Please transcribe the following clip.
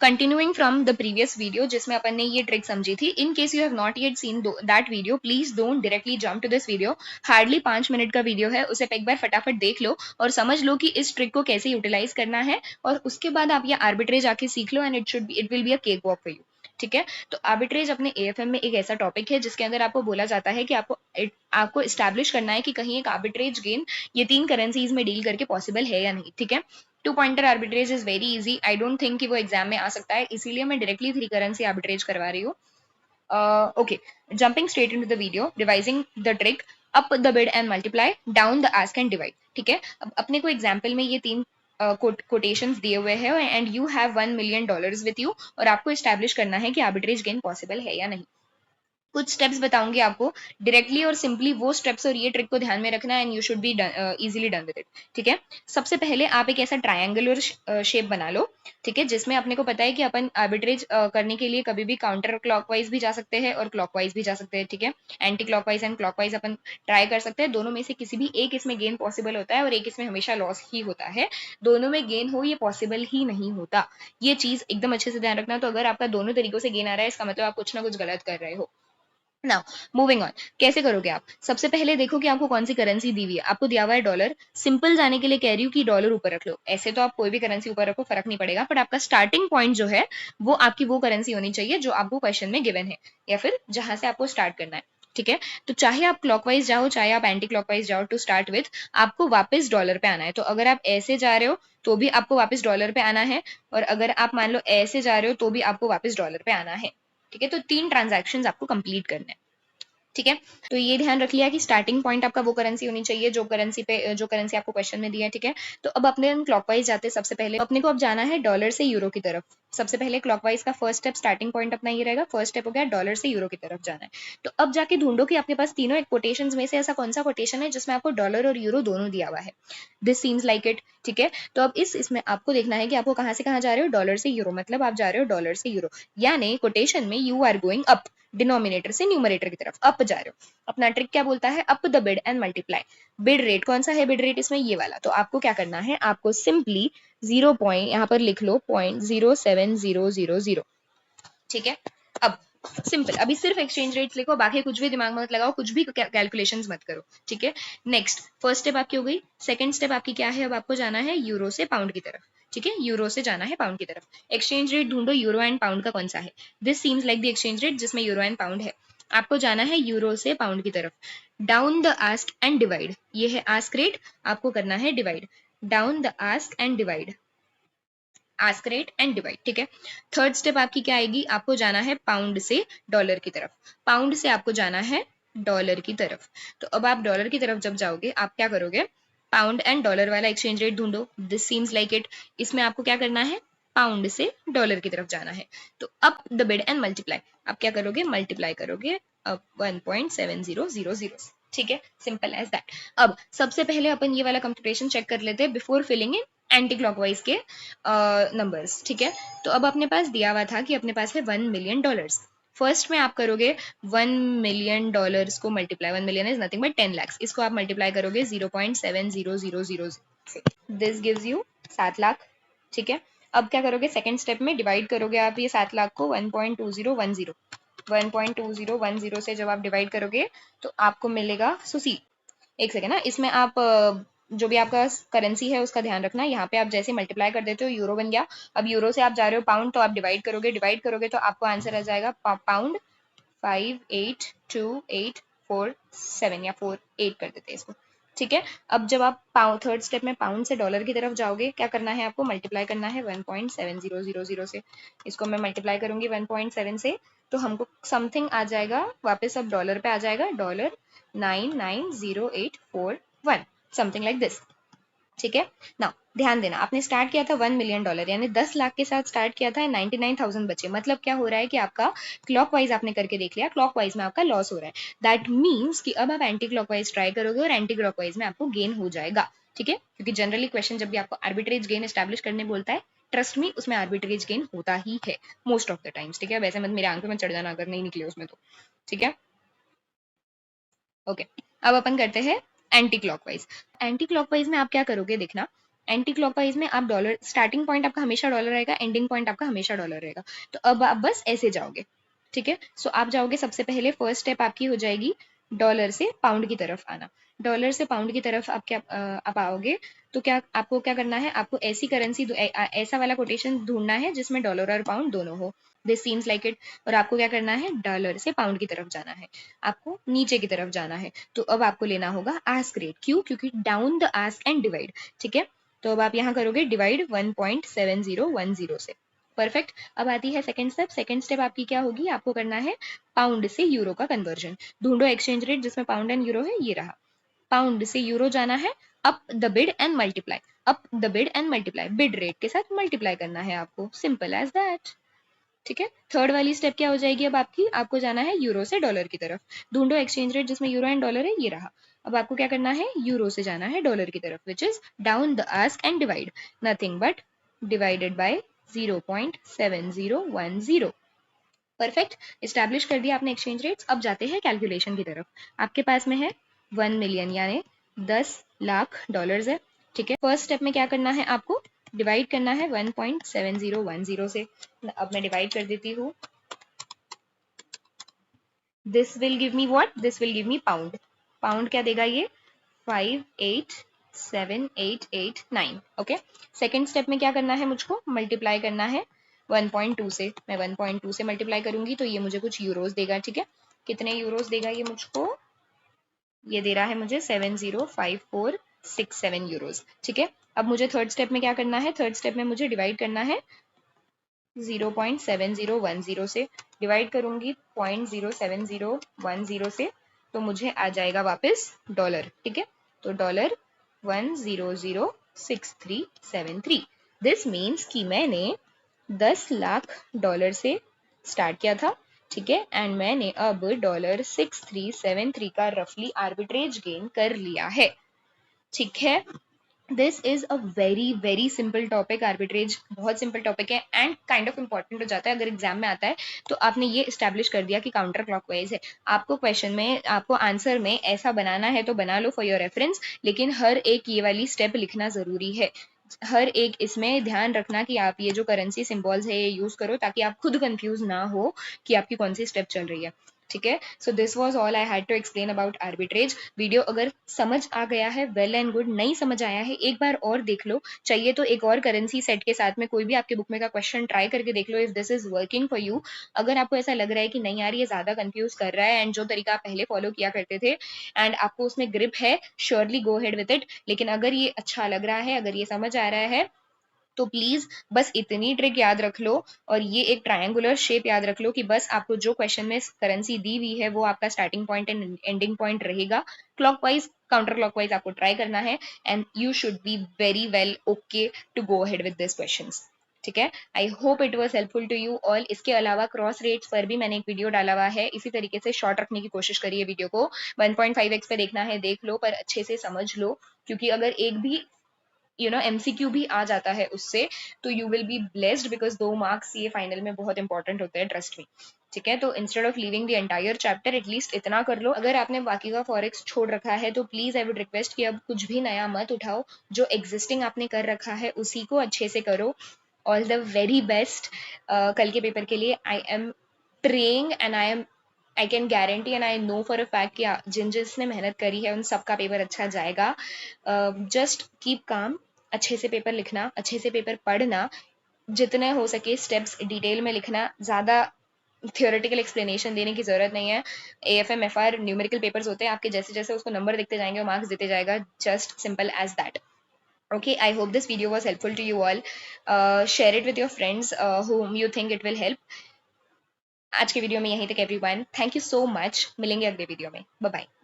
Continuing from the previous video जिसमें अपन ने ये ट्रिक समझी थी, in case you have not yet seen that video, please don't directly jump to this video. Hardly 5 minute का video है, उसे एक बार फटाफट देख लो और समझ लो कि इस ट्रिक को कैसे यूटिलाइज करना है, और उसके बाद आप ये आर्बिट्रेज आके सीख लो and it will be a cake walk for you. ठीक है, तो आर्बिट्रेज अपने एएफएम में एक ऐसा टॉपिक है जिसके अंदर आपको बोला जाता है कि आपको इस्टेब्लिश करना है कि कहीं एक आर्बिट्रेज गेन ये 3 करेंसीज में डील करके पॉसिबल है या नहीं। ठीक है, 2 pointer arbitrage is very easy, I don't think कि वो एग्जाम में आ सकता है, इसीलिए मैं डायरेक्टली 3 करेंसी आर्बिट्रेज करवा रही हूँ। Okay, jumping straight into the video, revising the trick, up the bid and multiply, down the ask and divide। ठीक है, अब अपने को एग्जाम्पल में ये 3 कोटेशंस दिए हुए हैं and you have $1 million with you, और आपको एस्टैब्लिश करना है कि आर्बिट्रेज गेन पॉसिबल है या नहीं। कुछ स्टेप्स बताऊंगी आपको डायरेक्टली और सिंपली, वो स्टेप्स और ये ट्रिक को ध्यान में रखना and you should be easily done with it. ठीक है, सबसे पहले आप एक ऐसा ट्रायंगुलर शेप बना लो। ठीक है, जिसमें अपने को पता है कि अपन आर्बिट्रेज करने के लिए कभी भी काउंटर क्लॉकवाइज भी जा सकते हैं और क्लॉकवाइज भी जा सकते हैं। ठीक है, anti clockwise and clockwise upon try कर सकते हैं, दोनों में से किसी भी एक इसमें गेन पॉसिबल होता है और एक इसमें हमेशा लॉस ही होता है। दोनों में गेन हो ये पॉसिबल ही नहीं होता, ये चीज एकदम अच्छे से ध्यान रखना। तो अगर आपका दोनों तरीकों से गेन आ रहा है, इसका मतलब आप कुछ ना कुछ गलत कर रहे हो। नाउ मूविंग ऑन, कैसे करोगे आप? सबसे पहले देखो कि आपको कौन सी करेंसी दी हुई है। आपको दिया हुआ है डॉलर, सिंपल जाने के लिए कह रही हूँ कि डॉलर ऊपर रख लो। ऐसे तो आप कोई भी करेंसी ऊपर रखो, फर्क नहीं पड़ेगा, बट आपका स्टार्टिंग पॉइंट जो है वो आपकी वो करेंसी होनी चाहिए जो आपको क्वेश्चन में गिवन है, या फिर जहां से आपको स्टार्ट करना है। ठीक है, तो चाहे आप क्लॉकवाइज जाओ चाहे आप एंटी क्लॉकवाइज जाओ, टू स्टार्ट विथ आपको वापस डॉलर पे आना है। तो अगर आप ऐसे जा रहे हो तो भी आपको वापस डॉलर पे आना है, और अगर आप मान लो ऐसे जा रहे हो तो भी आपको वापस डॉलर पे आना है। ठीक है, तो 3 ट्रांजैक्शन आपको कंप्लीट करने हैं। ठीक है, तो ये ध्यान रख लिया कि स्टार्टिंग पॉइंट आपका वो करेंसी होनी चाहिए जो करेंसी आपको क्वेश्चन में दिया है। ठीक है, तो अब अपने क्लॉकवाइज जाते हैं। सबसे पहले अपने को अब जाना है डॉलर से यूरो की तरफ। सबसे पहले क्लॉकवाइज का फर्स्ट स्टेप, स्टार्टिंग पॉइंट अपना ये रहेगा। फर्स्ट स्टेप हो गया डॉलर से यूरो की तरफ जाना है। तो अब जाके ढूंढो कि आपके पास तीनों एक कोटेशन में से ऐसा कौन सा कोटेशन है जिसमें आपको डॉलर और यूरो दोनों दिया हुआ है। This seems like it. ठीक है, तो अब इसमें आपको देखना है कि आपको कहां से कहां जा रहे हो। डॉलर से यूरो, मतलब आप जा रहे हो डॉलर से यूरो, यानी कोटेशन में you are going up, denominator से न्यूमरेटर की तरफ अप जा रहे हो। अपना ट्रिक क्या बोलता है? Up the bid and multiply. Bid rate कौन सा है? बिड रेट इसमें ये वाला। तो आपको क्या करना है, आपको सिंपली 0 पॉइंट यहाँ पर लिख लो, 0.07000। ठीक है, अब सिंपल, अभी सिर्फ एक्सचेंज रेट्स लिखो, बाकी कुछ भी दिमाग में मत लगाओ, कुछ भी कैलकुलेशंस मत करो। ठीक है, नेक्स्ट फर्स्ट स्टेप आपकी हो गई। सेकंड स्टेप आपकी क्या है? अब आपको जाना है यूरो से पाउंड की तरफ। ठीक है, यूरो से जाना है पाउंड की तरफ। एक्सचेंज रेट ढूंढो यूरो एंड पाउंड का कौन सा है। This seems like the exchange rate जिसमें यूरो एंड पाउंड है। आपको जाना है यूरो से पाउंड की तरफ। Down the ask and divide, ये है आस्क रेट, आपको करना है divide. Down the ask and divide, ask rate and divide. ठीक है, थर्ड स्टेप आपकी क्या आएगी? आपको जाना है पाउंड से डॉलर की तरफ। पाउंड से आपको जाना है डॉलर की तरफ। तो अब आप डॉलर की तरफ जब जाओगे, आप क्या करोगे? पाउंड एंड डॉलर वाला एक्सचेंज रेट ढूंढो। This seems like it. इसमें आपको क्या करना है? पाउंड से डॉलर की तरफ जाना है। तो up the bid and multiply, आप क्या करोगे? मल्टीप्लाई करोगे अब 1.7000। ठीक है, सिंपल एज दैट। अब सबसे पहले अपन ये वाला कंप्यूटेशन चेक कर लेते हैं before filling in anti clockwise के नंबर्स। ठीक है, तो अब अपने पास दिया हुआ था कि अपने पास है $1 million। फर्स्ट में आप करोगे $1 million को multiply, 1 million is nothing but 10 lakhs, इसको आप मल्टीप्लाई करोगे 0.7000 से, दिस गिव्स यू 7 लाख। ठीक है, अब क्या करोगे? सेकंड स्टेप में डिवाइड करोगे आप ये 7 लाख को 1.2010। 1.2010 से जब आप डिवाइड करोगे तो आपको मिलेगा, सो सी एक सेकेंड ना, इसमें आप जो भी आपका करेंसी है उसका ध्यान रखना। यहाँ पे आप जैसे मल्टीप्लाई कर देते हो यूरो बन गया। अब यूरो से आप जा रहे हो पाउंड, तो आप डिवाइड करोगे तो आपको आंसर आ जाएगा पाउंड 58247, या 48 कर देते हैं इसको। ठीक है, अब जब आप थर्ड स्टेप में पाउंड से डॉलर की तरफ जाओगे, क्या करना है? आपको मल्टीप्लाई करना है 1.7000 से। इसको मैं मल्टीप्लाई करूंगी 1.7 से, तो हमको समथिंग आ जाएगा, वापस अब डॉलर पे आ जाएगा, डॉलर 990841, समथिंग लाइक दिस। ठीक है, ना ध्यान देना, आपने स्टार्ट किया था $1 million, यानी 10 लाख के साथ स्टार्ट किया था, 99,000 बचे। मतलब क्या हो रहा है कि आपका क्लॉकवाइज आपने करके देख लिया, क्लॉकवाइज में आपका लॉस हो रहा है। दैट मीन्स कि अब आप एंटी क्लॉकवाइज ट्राई करोगे और एंटी क्लॉकवाइज में आपको गेन हो जाएगा। ठीक है, क्योंकि जनरली क्वेश्चन जब भी आपको आर्बिट्रेज गेन एस्टैब्लिश करने बोलता है, ट्रस्ट मी उसमें आर्बिट्रेज गेन होता ही है मोस्ट ऑफ द टाइम्स। ठीक है, वैसे मत मेरे आंख में चढ़ जाना अगर नहीं निकले उसमें तो। ठीक है, ओके, अब अपन करते हैं एंटी क्लॉकवाइज। एंटी क्लॉकवाइज में आप क्या करोगे देखना, एंटी क्लॉकवाइज में आप डॉलर, स्टार्टिंग पॉइंट आपका हमेशा डॉलर रहेगा, एंडिंग पॉइंट आपका हमेशा डॉलर रहेगा। तो अब आप बस ऐसे जाओगे, ठीक है। सो आप जाओगे, सबसे पहले फर्स्ट स्टेप आपकी हो जाएगी डॉलर से पाउंड की तरफ आना। डॉलर से पाउंड की तरफ आप क्या आप आओगे तो क्या आपको क्या करना है, आपको ऐसी करेंसी ऐसा वाला कोटेशन ढूंढना है जिसमें डॉलर और पाउंड दोनों हो। This seems like it. और आपको क्या करना है, डॉलर से पाउंड की तरफ जाना है, आपको नीचे की तरफ जाना है। तो अब आपको लेना होगा आस्क रेट। क्यों? क्योंकि down the ask and divide, ठीक है। तो अब आप यहाँ करोगे डिवाइड 1.7010 से। परफेक्ट। अब आती है सेकंड स्टेप। सेकंड स्टेप आपकी क्या होगी, आपको करना है पाउंड से यूरो का कन्वर्जन। ढूंढो एक्सचेंज रेट जिसमें पाउंड एंड यूरो है, ये रहा। पाउंड से यूरो जाना है, up the bid and multiply. Up the bid and multiply, bid rate के साथ मल्टीप्लाई करना है आपको, सिंपल एज दैट, ठीक है। थर्ड वाली स्टेप क्या हो जाएगी अब आपकी, आपको जाना है यूरो से डॉलर की तरफ। ढूंढो एक्सचेंज रेट जिसमें यूरो एंड डॉलर है, ये रहा। अब आपको क्या करना है, यूरो से जाना है डॉलर की तरफ, which is down the ask and divide, nothing but divided by 0.7010। Perfect. Establish कर दिया आपने एक्सचेंज रेट्स। अब जाते हैं कैलकुलेशन की तरफ। आपके पास में है 1 मिलियन यानी 10 लाख डॉलर्स है, ठीक है। फर्स्ट स्टेप में क्या करना है, आपको डिवाइड करना है 1.7010 से। अब मैं डिवाइड कर देती हूँ। This will give me what, this will give me pound. Pound क्या देगा ये, 587,889। ओके। सेकेंड स्टेप में क्या करना है, मुझको मल्टीप्लाई करना है 1.2 से। मैं 1.2 से मल्टीप्लाई करूंगी तो ये मुझे कुछ यूरोस देगा, ठीक है। कितने यूरोस देगा ये मुझको, ये दे रहा है मुझे 705467 यूरोस, ठीक है। अब मुझे थर्ड स्टेप में क्या करना है, थर्ड स्टेप में मुझे डिवाइड करना है 0.7010 से। डिवाइड करूंगी 0.07010 से तो मुझे आ जाएगा वापस डॉलर, ठीक है। तो डॉलर 1006373। दिस मीन्स कि मैंने 10 लाख डॉलर से स्टार्ट किया था, ठीक है। एंड मैंने अब डॉलर 6373 का रफली आर्बिट्रेज गेन कर लिया है, ठीक है। This is a very very simple topic. Arbitrage बहुत सिंपल टॉपिक है एंड काइंड ऑफ इंपॉर्टेंट हो जाता है अगर एग्जाम में आता है। तो आपने ये स्टैब्लिश कर दिया कि काउंटर क्लॉकवाइज है। आपको क्वेश्चन में, आपको आंसर में ऐसा बनाना है तो बना लो फॉर योर रेफरेंस, लेकिन हर एक ये वाली स्टेप लिखना जरूरी है। हर एक इसमें ध्यान रखना कि आप ये जो करेंसी सिंबल्स है ये यूज करो ताकि आप खुद कंफ्यूज ना हो कि आपकी कौन सी स्टेप चल रही है, ठीक है। So this was all I had to explain about arbitrage. Video अगर समझ आ गया है, वेल एंड गुड। नहीं समझ आया है, एक बार और देख लो। चाहिए तो एक और करेंसी सेट के साथ में कोई भी आपके बुक में का क्वेश्चन ट्राई करके देख लो, if this is working for you. अगर आपको ऐसा लग रहा है कि नहीं यार ये ज्यादा कंफ्यूज कर रहा है एंड जो तरीका आप पहले फॉलो किया करते थे एंड आपको उसमें ग्रिप है, surely go head with it. लेकिन अगर ये अच्छा लग रहा है, अगर ये समझ आ रहा है, तो प्लीज बस इतनी ट्रिक याद रख लो और ये एक ट्रायंगुलर शेप याद रख लो कि बस आपको जो क्वेश्चन में करेंसी दी हुई है वो आपका starting point and ending point रहेगा। क्लॉकवाइज, काउंटर क्लॉकवाइज आपको ट्राई करना है and you should be very well okay to go ahead with this questions, ठीक है। I hope it was helpful to you all. इसके अलावा क्रॉस रेट्स पर भी मैंने एक वीडियो डाला हुआ है, इसी तरीके से शॉर्ट रखने की कोशिश करिए वीडियो को। 1.5x पे देखना है देख लो, पर अच्छे से समझ लो, क्योंकि अगर एक भी एमसीक्यू भी आ जाता है उससे तो you will be blessed, because 2 marks ये फाइनल में बहुत इंपॉर्टेंट होते हैं, ट्रस्ट मी, ठीक है। तो instead of leaving the entire chapter at least इतना कर लो। अगर आपने बाकी का फॉरेक्स छोड़ रखा है तो प्लीज आई वुड रिक्वेस्ट कि अब कुछ भी नया मत उठाओ, जो एग्जिस्टिंग आपने कर रखा है उसी को अच्छे से करो। ऑल द वेरी बेस्ट कल के पेपर के लिए। I am praying and I can guarantee and I know for a fact कि जिन जिसने मेहनत करी है उन सबका पेपर अच्छा जाएगा। जस्ट कीप काम, अच्छे से पेपर लिखना, अच्छे से पेपर पढ़ना, जितने हो सके स्टेप्स डिटेल में लिखना, ज़्यादा थियोरेटिकल एक्सप्लेनेशन देने की जरूरत नहीं है। AFM FR न्यूमेरिकल पेपर्स होते हैं, आपके जैसे जैसे उसको नंबर दिखते जाएंगे और मार्क्स देते जाएगा, just simple as that. Okay, I hope this video was helpful to you all. Share it with your friends whom you think it will help. आज के वीडियो में यहीं तक everyone, thank you so much. मिलेंगे अगले video में, bye bye.